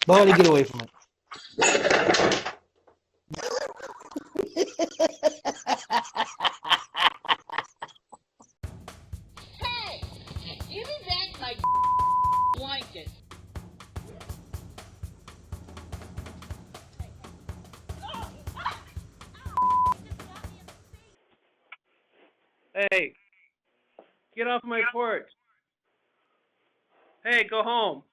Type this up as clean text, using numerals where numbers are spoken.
Buddy, get away from it. Hey! Give me back my blanket. Hey, get off my porch. Hey, go home.